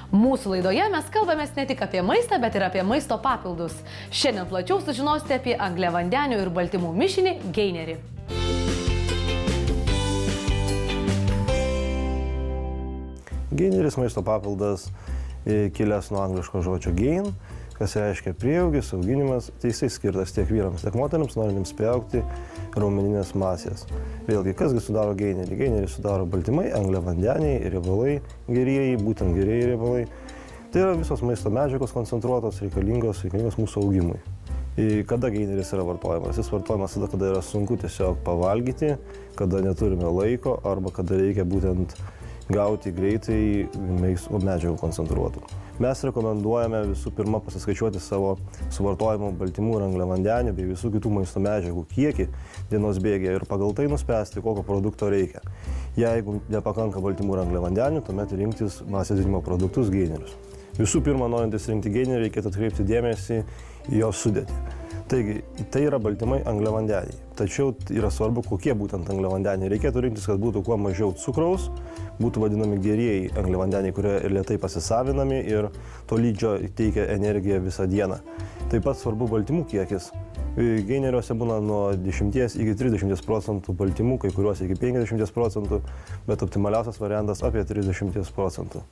Mūsų laidoje mes kalbamės ne tik apie maistą, bet ir apie maisto papildus. Šiandien plačiau sužinosite apie angliavandenių ir baltymų mišinį geinerį. Geineris maisto papildas kilęs nuo angliško žodžio gain, kas reiškia prieaugis, auginimas. Tai jisai skirtas tiek vyrams, tiek moteriams, norintiems priaugti raumeninės masės. Vėlgi, kasgi sudaro geinerį? Geinerį sudaro baltymai, angliavandeniai, riebalai, gerieji, būtent gerieji riebalai. Tai yra visos maisto medžiagos koncentruotos, reikalingos mūsų augimui. Kada geineris yra vartojamas? Jis vartojamas tada, kada yra sunku tiesiog pavalgyti, kada neturime laiko arba kada reikia būtent gauti greitai medžiagų koncentruotų. Mes rekomenduojame visų pirma pasiskaičiuoti savo suvartojimo baltymų ir angliavandenių bei visų kitų maisto medžiagų kiekį dienos bėgyje ir pagal tai nuspręsti, kokio produkto reikia. Jeigu nepakanka baltymų ir angliavandenių, tuomet rinktis masės didinimo produktus geinerius. Visų pirma, norintis rinkti geinerį, reikėtų atkreipti dėmesį į jo sudėtį. Taigi, tai yra baltymai angliavandeniai. Tačiau yra svarbu, kokie būtent angliavandeniai. Reikėtų rinktis, kad būtų kuo mažiau cukraus, būtų vadinami gerieji angliavandeniai, kurie ir lėtai pasisavinami ir tolydžio teikia energiją visą dieną. Taip pat svarbu baltymų kiekis. Geineriuose būna nuo 10 iki 30% baltymų, kai kuriuos iki 50%, bet optimaliausias variantas apie 30%.